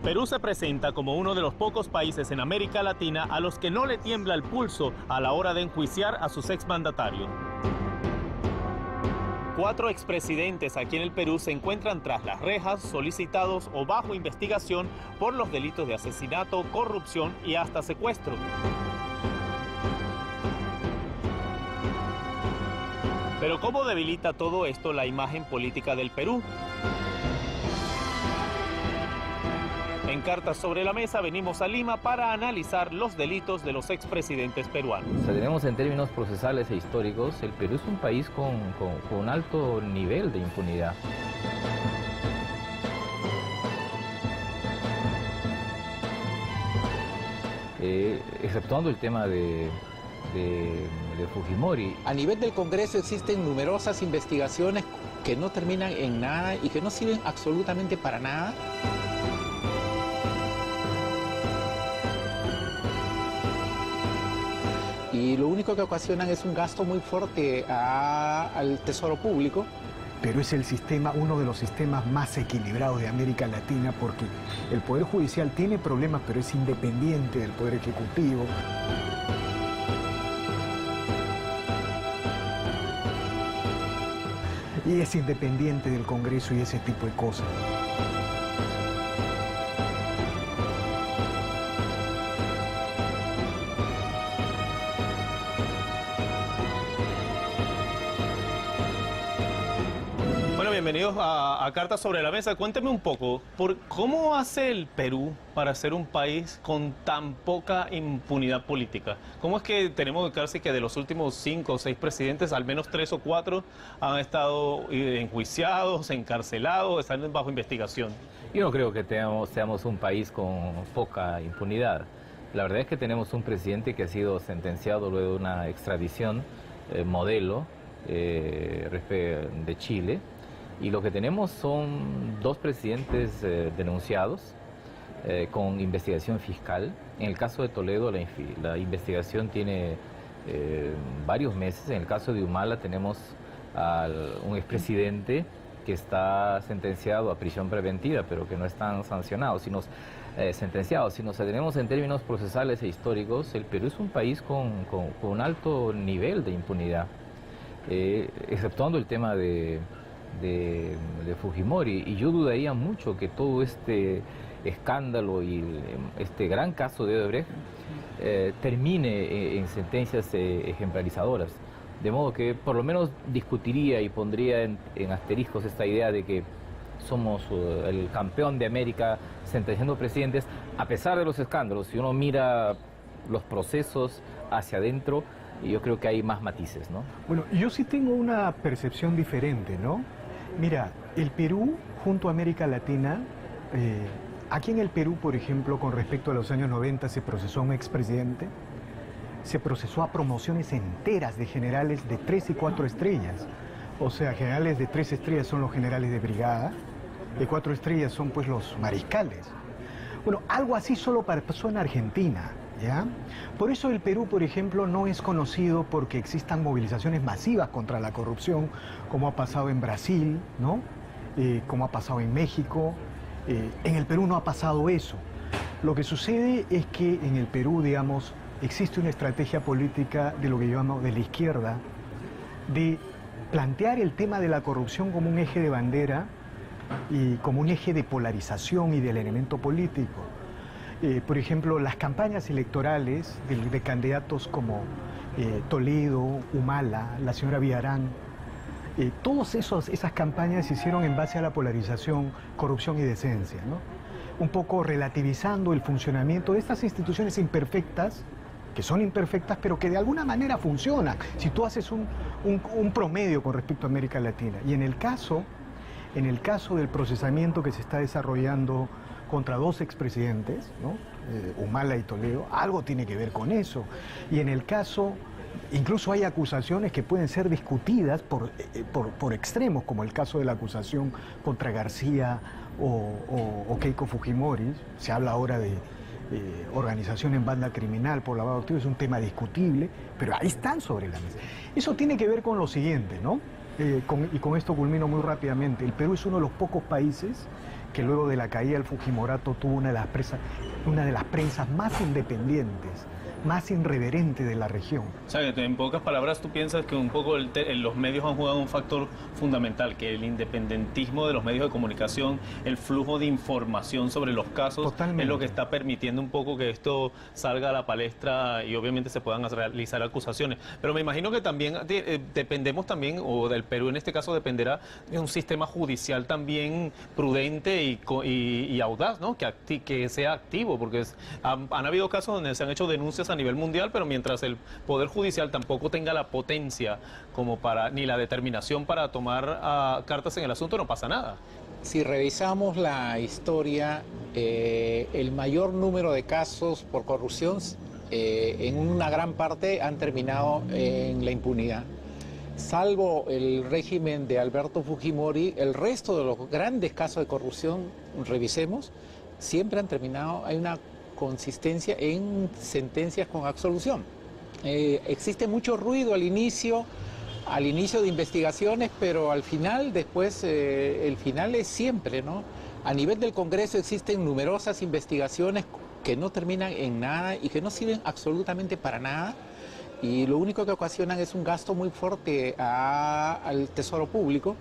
Perú se presenta como uno de los pocos países en América Latina a los que no le tiembla el pulso a la hora de enjuiciar a sus exmandatarios. 4 expresidentes aquí en el Perú se encuentran tras las rejas, solicitados o bajo investigación por los delitos de asesinato, corrupción y hasta secuestro. Pero ¿cómo debilita todo esto la imagen política del Perú? En Cartas sobre la Mesa venimos a Lima para analizar los delitos de los expresidentes peruanos. O sea, tenemos en términos procesales e históricos, el Perú es un país con un alto nivel de impunidad. Exceptuando el tema de Fujimori. A nivel del Congreso existen numerosas investigaciones que no terminan en nada y que no sirven absolutamente para nada. Y lo único que ocasionan es un gasto muy fuerte al tesoro público. Pero es el sistema, uno de los sistemas más equilibrados de América Latina, porque el Poder Judicial tiene problemas, pero es independiente del Poder Ejecutivo. Y es independiente del Congreso y ese tipo de cosas. Bienvenidos a Cartas sobre la Mesa. Cuénteme un poco, ¿cómo hace el Perú para ser un país con tan poca impunidad política? ¿Cómo es que tenemos casi que de los últimos 5 o 6 presidentes, al menos 3 o 4 han estado enjuiciados, encarcelados, están bajo investigación? Yo no creo que seamos un país con poca impunidad. La verdad es que tenemos un presidente que ha sido sentenciado luego de una extradición modelo de Chile. Y lo que tenemos son 2 presidentes denunciados con investigación fiscal. En el caso de Toledo la investigación tiene varios meses. En el caso de Humala tenemos a un expresidente que está sentenciado a prisión preventiva, pero que no están sancionados, sino sentenciados. Si nos tenemos en términos procesales e históricos, el Perú es un país con un alto nivel de impunidad, exceptuando el tema de Fujimori, y yo dudaría mucho que todo este escándalo y este gran caso de Odebrecht termine en sentencias ejemplarizadoras, de modo que por lo menos discutiría y pondría en asteriscos esta idea de que somos el campeón de América sentenciando presidentes, a pesar de los escándalos. Si uno mira los procesos hacia adentro, yo creo que hay más matices, ¿no? Bueno, yo sí tengo una percepción diferente, ¿no? Mira, el Perú, junto a América Latina, aquí en el Perú, por ejemplo, con respecto a los años 90, se procesó a un expresidente, se procesó a promociones enteras de generales de 3 y 4 estrellas. O sea, generales de 3 estrellas son los generales de brigada, de 4 estrellas son pues los mariscales. Bueno, algo así solo pasó en Argentina, ¿ya? Por eso el Perú, por ejemplo, no es conocido porque existan movilizaciones masivas contra la corrupción, como ha pasado en Brasil, ¿no? Como ha pasado en México. En el Perú no ha pasado eso. Lo que sucede es que en el Perú, digamos, existe una estrategia política de lo que llamamos de la izquierda, de plantear el tema de la corrupción como un eje de bandera y como un eje de polarización y del elemento político. Por ejemplo, las campañas electorales de candidatos como Toledo, Humala, la señora Villarán, todas esas campañas se hicieron en base a la polarización, corrupción y decencia, ¿no? Un poco relativizando el funcionamiento de estas instituciones imperfectas, que son imperfectas, pero que de alguna manera funcionan, si tú haces un promedio con respecto a América Latina. Y en el caso del procesamiento que se está desarrollando contra 2 expresidentes, ¿no? Humala y Toledo, algo tiene que ver con eso. Y en el caso, incluso hay acusaciones que pueden ser discutidas por extremos, como el caso de la acusación contra García o Keiko Fujimori. Se habla ahora de organización en banda criminal por lavado de activos, es un tema discutible, pero ahí están sobre la mesa. Eso tiene que ver con lo siguiente, ¿no? Y con esto culmino muy rápidamente. El Perú es uno de los pocos países que luego de la caída del Fujimorato tuvo una de las prensas más independientes, más irreverente de la región. O sea, que en pocas palabras tú piensas que un poco los medios han jugado un factor fundamental, que el independentismo de los medios de comunicación, el flujo de información sobre los casos, Totalmente. es lo que está permitiendo un poco que esto salga a la palestra y obviamente se puedan realizar acusaciones. Pero me imagino que también dependemos también, o del Perú en este caso dependerá de un sistema judicial también prudente y audaz, ¿no? Que sea activo, porque han habido casos donde se han hecho denuncias a nivel mundial, pero mientras el Poder Judicial tampoco tenga la potencia como ni la determinación para tomar cartas en el asunto, no pasa nada. Si revisamos la historia, el mayor número de casos por corrupción, en una gran parte han terminado en la impunidad. Salvo el régimen de Alberto Fujimori, el resto de los grandes casos de corrupción, revisemos, siempre han terminado, hay una consistencia en sentencias con absolución. Existe mucho ruido al inicio de investigaciones, pero al final, después, el final es siempre, ¿no? A nivel del Congreso existen numerosas investigaciones que no terminan en nada y que no sirven absolutamente para nada, y lo único que ocasionan es un gasto muy fuerte al Tesoro Público,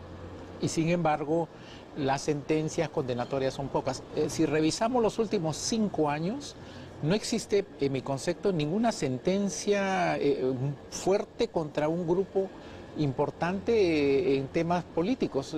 y sin embargo las sentencias condenatorias son pocas. Si revisamos los últimos 5 años, no existe, en mi concepto, ninguna sentencia fuerte contra un grupo importante en temas políticos.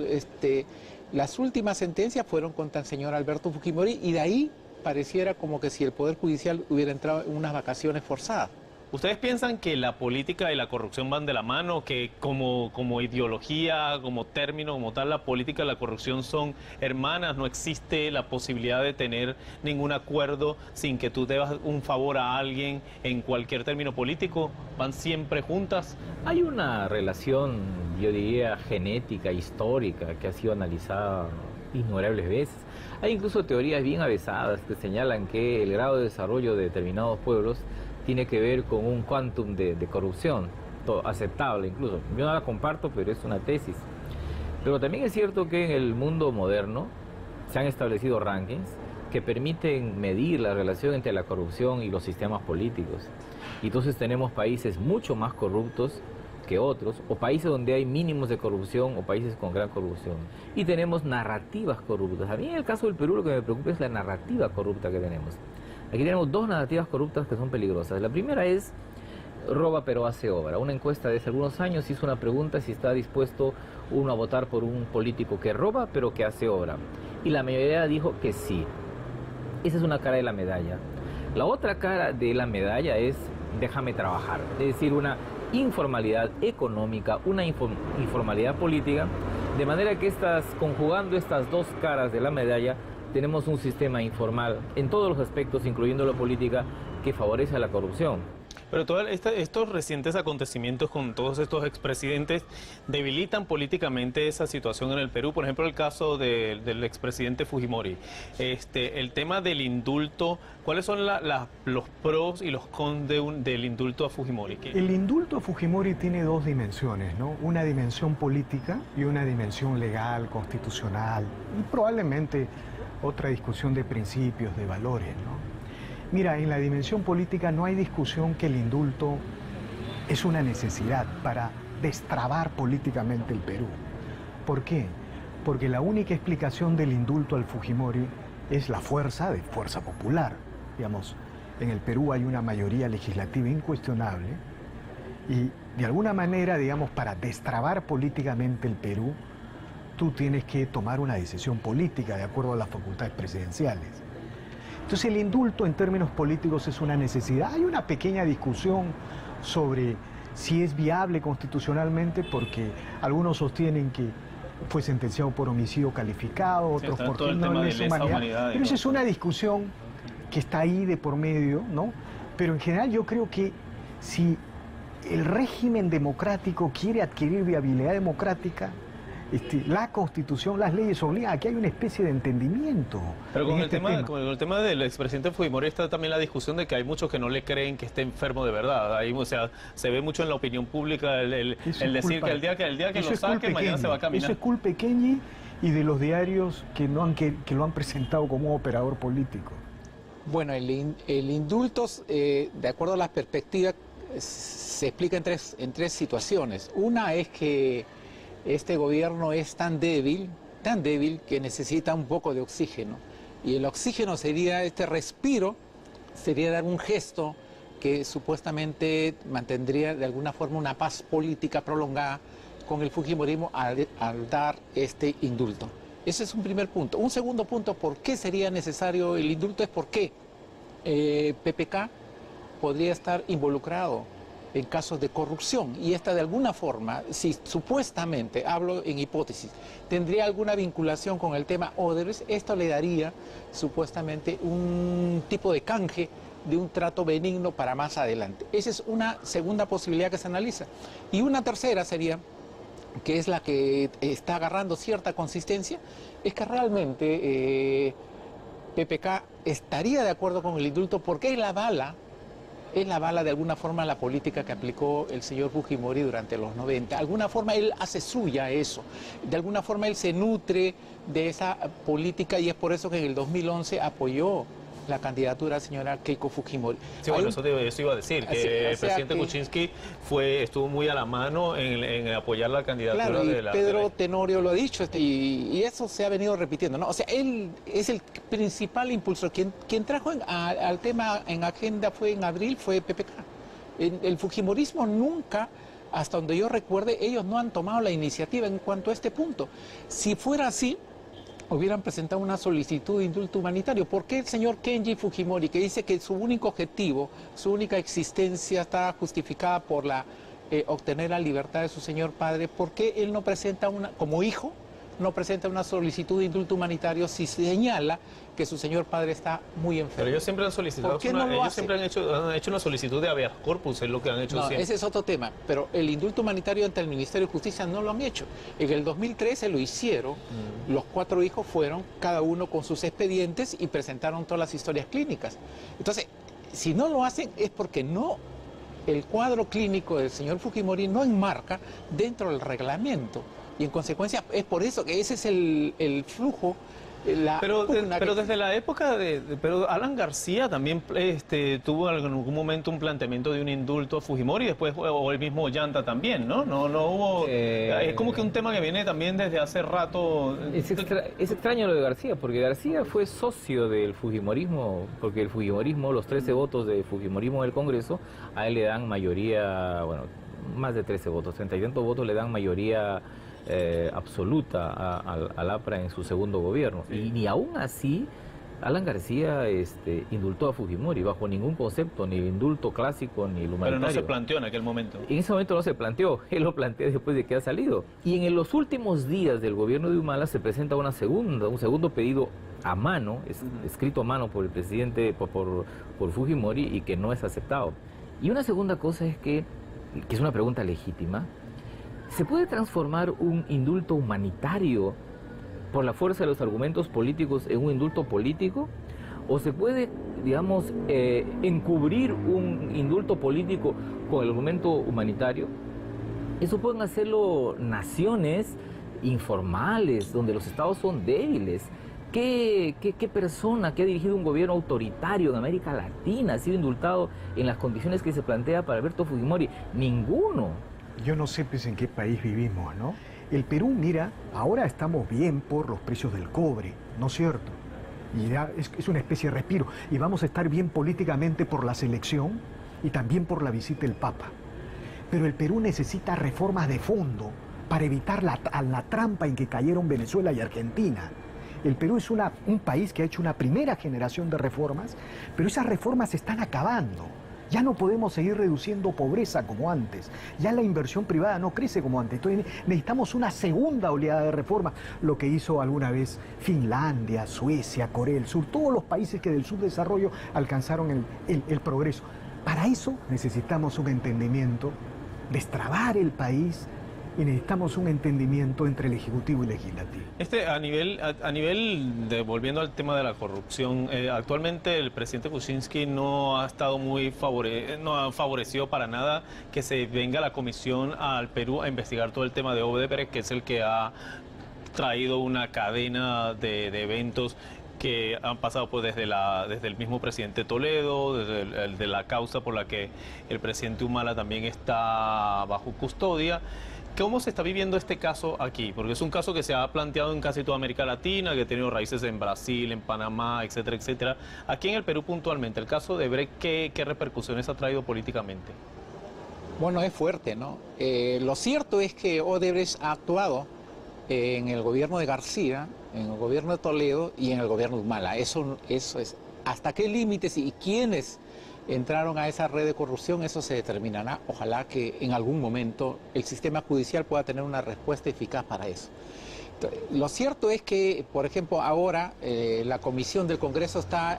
Las últimas sentencias fueron contra el señor Alberto Fujimori, y de ahí pareciera como que si el Poder Judicial hubiera entrado en unas vacaciones forzadas. ¿Ustedes piensan que la política y la corrupción van de la mano, que como ideología, como término, como tal, la política y la corrupción son hermanas? ¿No existe la posibilidad de tener ningún acuerdo sin que tú debas un favor a alguien en cualquier término político? ¿Van siempre juntas? Hay una relación, yo diría, genética, histórica, que ha sido analizada innumerables veces. Hay incluso teorías bien avesadas que señalan que el grado de desarrollo de determinados pueblos tiene que ver con un quantum de corrupción, aceptable incluso. Yo no la comparto, pero es una tesis. Pero también es cierto que en el mundo moderno se han establecido rankings que permiten medir la relación entre la corrupción y los sistemas políticos. Y entonces tenemos países mucho más corruptos que otros, o países donde hay mínimos de corrupción, o países con gran corrupción. Y tenemos narrativas corruptas. A mí en el caso del Perú lo que me preocupa es la narrativa corrupta que tenemos. Aquí tenemos 2 narrativas corruptas que son peligrosas. La primera es roba pero hace obra. Una encuesta de hace algunos años hizo una pregunta si está dispuesto uno a votar por un político que roba pero que hace obra. Y la mayoría dijo que sí. Esa es una cara de la medalla. La otra cara de la medalla es déjame trabajar. Es decir, una informalidad económica, una informalidad política, de manera que conjugando estas 2 caras de la medalla, tenemos un sistema informal en todos los aspectos, incluyendo la política, que favorece a la corrupción. Pero todos estos recientes acontecimientos con todos estos expresidentes debilitan políticamente esa situación en el Perú. Por ejemplo, el caso del expresidente Fujimori. El tema del indulto, ¿cuáles son los pros y los cons del indulto a Fujimori? El indulto a Fujimori tiene 2 dimensiones, ¿no? Una dimensión política y una dimensión legal, constitucional, y probablemente otra discusión de principios, de valores, ¿no? Mira, en la dimensión política no hay discusión que el indulto es una necesidad para destrabar políticamente el Perú. ¿Por qué? Porque la única explicación del indulto al Fujimori es la fuerza popular. Digamos, en el Perú hay una mayoría legislativa incuestionable y de alguna manera, digamos, para destrabar políticamente el Perú, tú tienes que tomar una decisión política de acuerdo a las facultades presidenciales. Entonces el indulto en términos políticos es una necesidad. Hay una pequeña discusión sobre si es viable constitucionalmente, porque algunos sostienen que fue sentenciado por homicidio calificado, otros por no lesa humanidad. Pero esa es una discusión que está ahí de por medio, ¿no? Pero en general yo creo que si el régimen democrático quiere adquirir viabilidad democrática, la Constitución, las leyes obligan a que haya una especie de entendimiento. Pero con el tema del expresidente Fujimori está también la discusión de que hay muchos que no le creen que esté enfermo de verdad. Ahí, o sea, se ve mucho en la opinión pública el decir que el día que lo saque, mañana se va a caminar. Eso es culpa pequeña y de los diarios que lo han presentado como un operador político? Bueno, el indulto, de acuerdo a las perspectivas, se explica en tres situaciones. Una es que este gobierno es tan débil que necesita un poco de oxígeno. Y el oxígeno sería este respiro, sería dar un gesto que supuestamente mantendría de alguna forma una paz política prolongada con el fujimorismo al dar este indulto. Ese es un primer punto. Un segundo punto, ¿por qué sería necesario el indulto? Es porque PPK podría estar involucrado en casos de corrupción y esta de alguna forma, si supuestamente, hablo en hipótesis, tendría alguna vinculación con el tema Odebrecht, esto le daría supuestamente un tipo de canje de un trato benigno para más adelante. Esa es una segunda posibilidad que se analiza. Y una tercera sería, que es la que está agarrando cierta consistencia, es que realmente PPK estaría de acuerdo con el indulto porque es la bala de alguna forma la política que aplicó el señor Fujimori durante los 90. De alguna forma él hace suya eso, de alguna forma él se nutre de esa política y es por eso que en el 2011 apoyó la candidatura de la señora Keiko Fujimori. Sí, bueno, eso iba a decir, que el presidente Kuczynski estuvo muy a la mano en apoyar la candidatura claro, de la... Pedro Tenorio lo ha dicho, y eso se ha venido repitiendo, ¿no? O sea, él es el principal impulsor. Quien trajo al tema en agenda en abril fue PPK. El fujimorismo nunca, hasta donde yo recuerde, ellos no han tomado la iniciativa en cuanto a este punto. Si fuera así, hubieran presentado una solicitud de indulto humanitario. ¿Por qué el señor Kenji Fujimori, que dice que su único objetivo, su única existencia está justificada por obtener la libertad de su señor padre, por qué él no presenta como hijo, no presenta una solicitud de indulto humanitario si señala que su señor padre está muy enfermo? Pero ellos siempre han solicitado, siempre han hecho una solicitud de habeas corpus, es lo que han hecho siempre. Ese es otro tema, pero el indulto humanitario ante el Ministerio de Justicia no lo han hecho. En el 2013 lo hicieron, los 4 hijos fueron, cada uno con sus expedientes y presentaron todas las historias clínicas. Entonces, si no lo hacen es porque el cuadro clínico del señor Fujimori no enmarca dentro del reglamento. Y en consecuencia es por eso que ese es el flujo. Pero desde la época pero Alan García también tuvo en algún momento un planteamiento de un indulto a Fujimori, después, o el mismo Ollanta también, ¿no? No hubo... es como que un tema que viene también desde hace rato. Es extraño lo de García, porque García fue socio del fujimorismo, porque el fujimorismo, los 13 votos de fujimorismo del Congreso, a él le dan mayoría, bueno, más de 13 votos, 30 y tantos votos le dan mayoría absoluta al APRA en su segundo gobierno. Sí. Y ni aún así Alan García indultó a Fujimori bajo ningún concepto, ni el indulto clásico ni el humanitario. Pero no se planteó en aquel momento. En ese momento no se planteó, él lo plantea después de que ha salido. Y en los últimos días del gobierno de Humala se presenta un segundo pedido a mano, escrito a mano por el presidente, por Fujimori, y que no es aceptado. Y una segunda cosa es que es una pregunta legítima: ¿se puede transformar un indulto humanitario por la fuerza de los argumentos políticos en un indulto político? ¿O se puede, digamos, encubrir un indulto político con el argumento humanitario? Eso pueden hacerlo naciones informales, donde los estados son débiles. ¿Qué persona que ha dirigido un gobierno autoritario en América Latina ha sido indultado en las condiciones que se plantea para Alberto Fujimori? Ninguno. Yo no sé pues en qué país vivimos, ¿no? El Perú, mira, ahora estamos bien por los precios del cobre, ¿no es cierto? Y ya es una especie de respiro. Y vamos a estar bien políticamente por la selección y también por la visita del Papa. Pero el Perú necesita reformas de fondo para evitar la trampa en que cayeron Venezuela y Argentina. El Perú es un país que ha hecho una primera generación de reformas, pero esas reformas se están acabando. Ya no podemos seguir reduciendo pobreza como antes. Ya la inversión privada no crece como antes. Entonces necesitamos una segunda oleada de reformas. Lo que hizo alguna vez Finlandia, Suecia, Corea del Sur, todos los países que del subdesarrollo alcanzaron el progreso. Para eso necesitamos un entendimiento, destrabar el país, y necesitamos un entendimiento entre el Ejecutivo y el Legislativo. Volviendo al tema de la corrupción, actualmente el presidente Kuczynski no ha estado no ha favorecido para nada que se venga la comisión al Perú a investigar todo el tema de Odebrecht, que es el que ha traído una cadena de eventos que han pasado pues desde el mismo presidente Toledo, de la causa por la que el presidente Humala también está bajo custodia. ¿Cómo se está viviendo este caso aquí? Porque es un caso que se ha planteado en casi toda América Latina, que ha tenido raíces en Brasil, en Panamá, etcétera, etcétera. Aquí en el Perú puntualmente, el caso de Brecht, ¿qué repercusiones ha traído políticamente? Bueno, es fuerte, ¿no? Lo cierto es que Odebrecht ha actuado en el gobierno de García, en el gobierno de Toledo y en el gobierno de Humala. Eso es hasta qué límites y quiénes entraron a esa red de corrupción, eso se determinará. Ojalá que en algún momento el sistema judicial pueda tener una respuesta eficaz para eso. Lo cierto es que, por ejemplo, ahora la comisión del Congreso está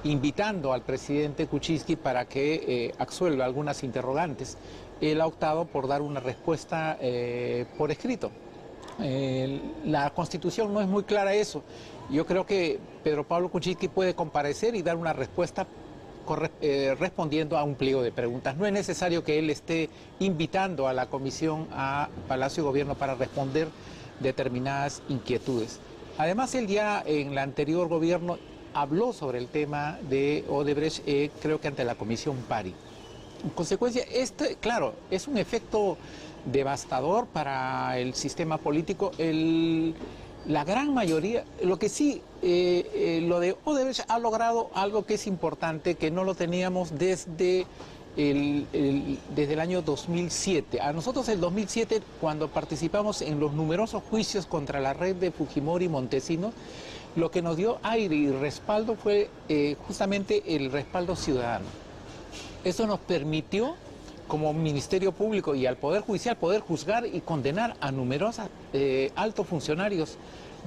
invitando al presidente Kuczynski para que absuelva algunas interrogantes. Él ha optado por dar una respuesta por escrito. La Constitución no es muy clara eso. Yo creo que Pedro Pablo Kuczynski puede comparecer y dar una respuesta respondiendo a un pliego de preguntas. No es necesario que él esté invitando a la comisión a Palacio de Gobierno para responder determinadas inquietudes. Además, él ya en el anterior gobierno habló sobre el tema de Odebrecht, creo que ante la comisión PARI. En consecuencia, claro, es un efecto devastador para el sistema político. La gran mayoría, lo que sí, lo de Odebrecht ha logrado algo que es importante, que no lo teníamos desde el año 2007. A nosotros el 2007, cuando participamos en los numerosos juicios contra la red de Fujimori y Montesinos, lo que nos dio aire y respaldo fue justamente el respaldo ciudadano. Eso nos permitió, como Ministerio Público y al Poder Judicial, poder juzgar y condenar a numerosos altos funcionarios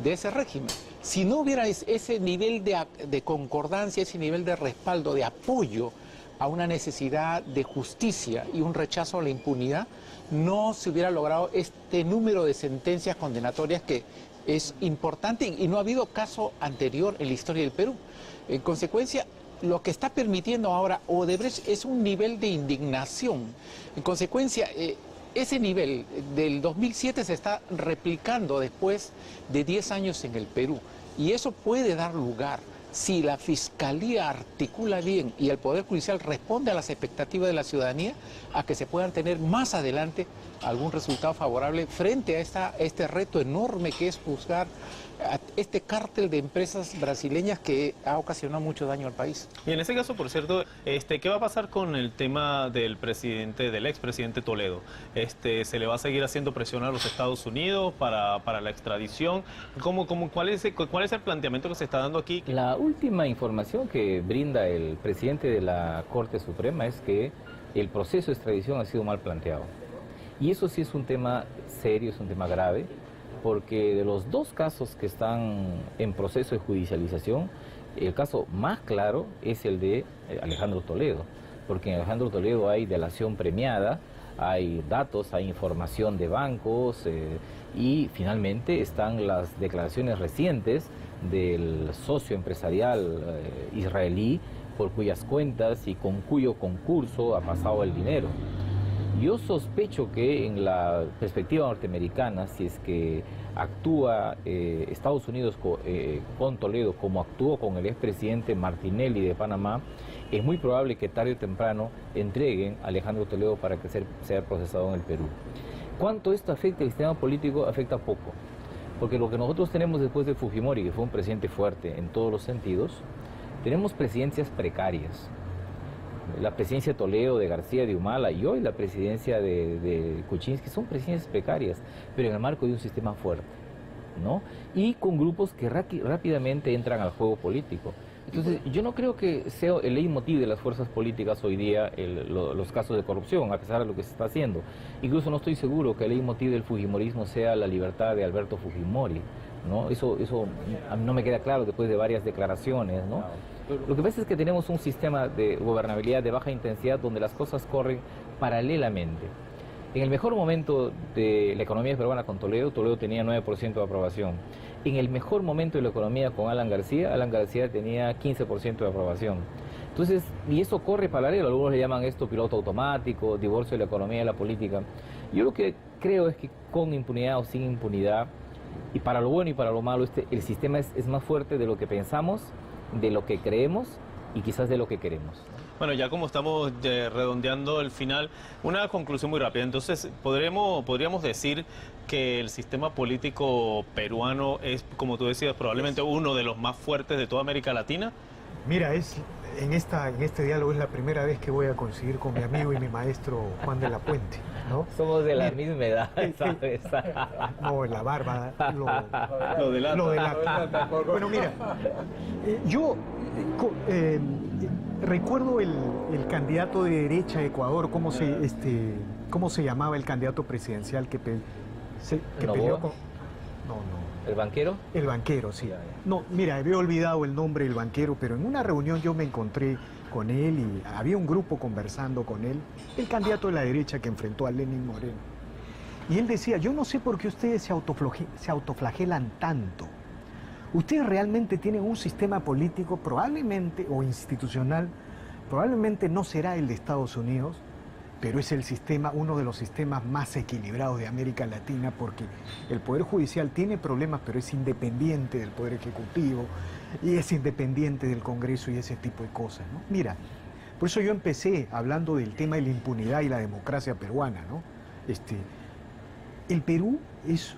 de ese régimen. Si no hubiera ese nivel de concordancia, ese nivel de respaldo, de apoyo a una necesidad de justicia y un rechazo a la impunidad, no se hubiera logrado este número de sentencias condenatorias que es importante y no ha habido caso anterior en la historia del Perú. En consecuencia, lo que está permitiendo ahora Odebrecht es un nivel de indignación. En consecuencia, ese nivel del 2007 se está replicando después de 10 años en el Perú. Y eso puede dar lugar, si la Fiscalía articula bien y el Poder Judicial responde a las expectativas de la ciudadanía, a que se puedan tener más adelante algún resultado favorable frente a este reto enorme que es juzgar a este cártel de empresas brasileñas que ha ocasionado mucho daño al país. Y en ese caso, por cierto, ¿qué va a pasar con el tema del expresidente Toledo? ¿Se le va a seguir haciendo presión a los Estados Unidos para la extradición? ¿Cuál es el planteamiento que se está dando aquí? La última información que brinda el presidente de la Corte Suprema es que el proceso de extradición ha sido mal planteado. Y eso sí es un tema serio, es un tema grave, porque de los dos casos que están en proceso de judicialización, el caso más claro es el de Alejandro Toledo, porque en Alejandro Toledo hay delación premiada, hay datos, hay información de bancos y finalmente están las declaraciones recientes del socio empresarial israelí por cuyas cuentas y con cuyo concurso ha pasado el dinero. Yo sospecho que en la perspectiva norteamericana, si es que actúa Estados Unidos con Toledo como actuó con el expresidente Martinelli de Panamá, es muy probable que tarde o temprano entreguen a Alejandro Toledo para que sea procesado en el Perú. ¿Cuánto esto afecta al sistema político? Afecta poco, porque lo que nosotros tenemos después de Fujimori, que fue un presidente fuerte en todos los sentidos, tenemos presidencias precarias. La presidencia de Toledo, de García, de Humala y hoy la presidencia de Kuczynski son presidencias precarias, pero en el marco de un sistema fuerte, ¿no? Y con grupos que rápidamente entran al juego político. Entonces, yo no creo que sea el leitmotiv de las fuerzas políticas hoy día los casos de corrupción, a pesar de lo que se está haciendo. Incluso no estoy seguro que el leitmotiv del fujimorismo sea la libertad de Alberto Fujimori, ¿no? Eso a mí no me queda claro después de varias declaraciones, ¿no? Lo que pasa es que tenemos un sistema de gobernabilidad de baja intensidad donde las cosas corren paralelamente. En el mejor momento de la economía peruana con Toledo tenía 9% de aprobación. En el mejor momento de la economía con Alan García tenía 15% de aprobación. Entonces, y eso corre paralelo, algunos le llaman esto piloto automático, divorcio de la economía y la política. Yo lo que creo es que con impunidad o sin impunidad, Y para lo bueno y para lo malo, el sistema es más fuerte de lo que pensamos, de lo que creemos y quizás de lo que queremos. Bueno, ya como estamos redondeando el final, una conclusión muy rápida. Entonces, podríamos decir que el sistema político peruano es, como tú decías, probablemente uno de los más fuertes de toda América Latina. Mira, en este diálogo es la primera vez que voy a coincidir con mi amigo y mi maestro Juan de la Puente, ¿no? Somos de la misma edad, ¿sabes? No, la barba Lo delata. Bueno, mira, yo recuerdo el candidato de derecha de Ecuador, ¿cómo se llamaba el candidato presidencial que peleó con... No. ¿El banquero? El banquero, sí. No, mira, había olvidado el nombre del banquero, pero en una reunión yo me encontré con él y había un grupo conversando con él, el candidato de la derecha que enfrentó a Lenín Moreno. Y él decía, yo no sé por qué ustedes se autoflagelan tanto. Ustedes realmente tienen un sistema político probablemente, o institucional, probablemente no será el de Estados Unidos, pero es el sistema, uno de los sistemas más equilibrados de América Latina, porque el Poder Judicial tiene problemas, pero es independiente del Poder Ejecutivo, y es independiente del Congreso y ese tipo de cosas, ¿no? Mira, por eso yo empecé hablando del tema de la impunidad y la democracia peruana, ¿no? El Perú es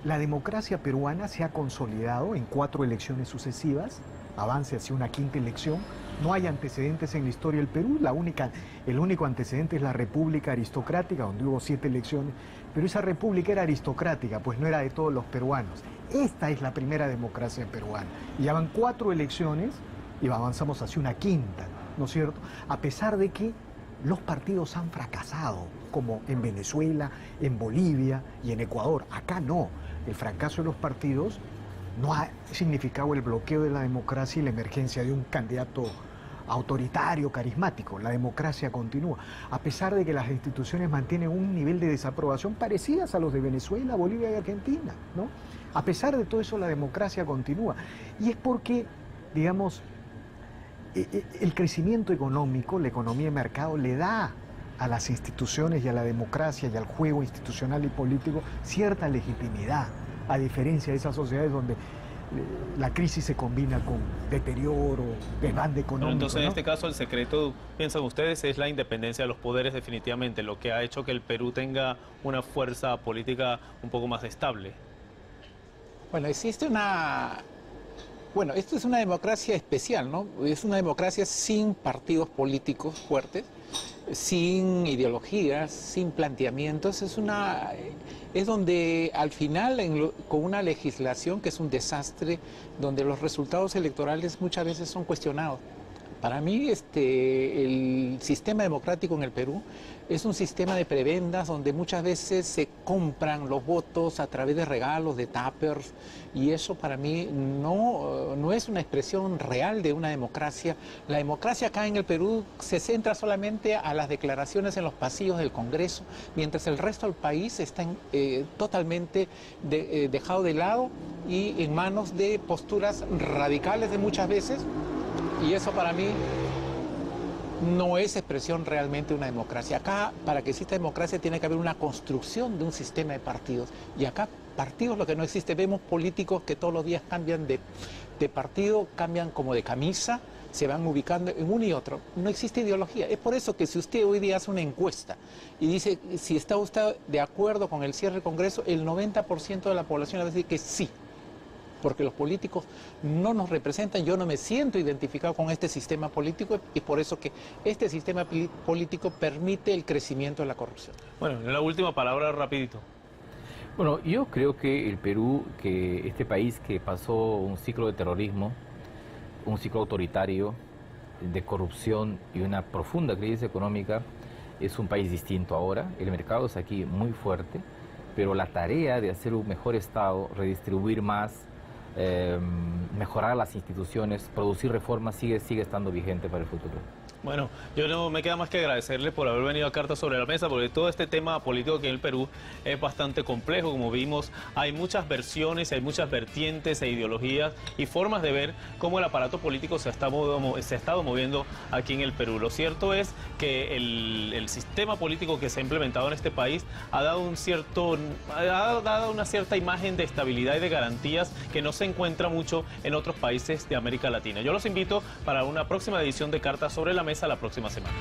la democracia peruana se ha consolidado en 4 elecciones sucesivas, avance hacia una 5ª elección. No hay antecedentes en la historia del Perú, el único antecedente es la República Aristocrática, donde hubo 7 elecciones, pero esa república era aristocrática, pues no era de todos los peruanos. Esta es la primera democracia peruana. Y ya van 4 elecciones y avanzamos hacia una 5ª, ¿no es cierto? A pesar de que los partidos han fracasado, como en Venezuela, en Bolivia y en Ecuador. Acá no. El fracaso de los partidos no ha significado el bloqueo de la democracia y la emergencia de un candidato autoritario, carismático. La democracia continúa, a pesar de que las instituciones mantienen un nivel de desaprobación parecidas a los de Venezuela, Bolivia y Argentina, ¿no? A pesar de todo eso, la democracia continúa. Y es porque, digamos, el crecimiento económico, la economía de mercado, le da a las instituciones y a la democracia y al juego institucional y político cierta legitimidad, a diferencia de esas sociedades donde la crisis se combina con deterioro, desbande económico. Bueno, entonces, ¿no? en este caso, el secreto, piensan ustedes, es la independencia de los poderes definitivamente, lo que ha hecho que el Perú tenga una fuerza política un poco más estable. Bueno, esto es una democracia especial, ¿no? Es una democracia sin partidos políticos fuertes, sin ideologías, sin planteamientos. Es donde al final, con una legislación que es un desastre, donde los resultados electorales muchas veces son cuestionados. Para mí, el sistema democrático en el Perú es un sistema de prebendas donde muchas veces se compran los votos a través de regalos, de tuppers, y eso para mí no es una expresión real de una democracia. La democracia acá en el Perú se centra solamente a las declaraciones en los pasillos del Congreso, mientras el resto del país está totalmente dejado de lado y en manos de posturas radicales de muchas veces. Y eso para mí no es expresión realmente de una democracia. Acá, para que exista democracia, tiene que haber una construcción de un sistema de partidos. Y acá, partidos, lo que no existe. Vemos políticos que todos los días cambian de partido, cambian como de camisa, se van ubicando en uno y otro. No existe ideología. Es por eso que si usted hoy día hace una encuesta y dice si está usted de acuerdo con el cierre del Congreso, el 90% de la población va a decir que sí. Porque los políticos no nos representan, yo no me siento identificado con este sistema político y por eso que este sistema político permite el crecimiento de la corrupción. Bueno, la última palabra rapidito. Bueno, yo creo que el Perú, que este país que pasó un ciclo de terrorismo, un ciclo autoritario, de corrupción y una profunda crisis económica, es un país distinto ahora. El mercado es aquí muy fuerte, pero la tarea de hacer un mejor Estado, redistribuir más, mejorar las instituciones, producir reformas sigue estando vigente para el futuro. Bueno, yo no me queda más que agradecerle por haber venido a Cartas sobre la Mesa, porque todo este tema político aquí en el Perú es bastante complejo. Como vimos, hay muchas versiones, hay muchas vertientes e ideologías y formas de ver cómo el aparato político se ha estado moviendo aquí en el Perú. Lo cierto es que el sistema político que se ha implementado en este país ha dado una cierta imagen de estabilidad y de garantías que no se encuentra mucho en otros países de América Latina. Yo los invito para una próxima edición de Cartas sobre la Mesa la próxima semana.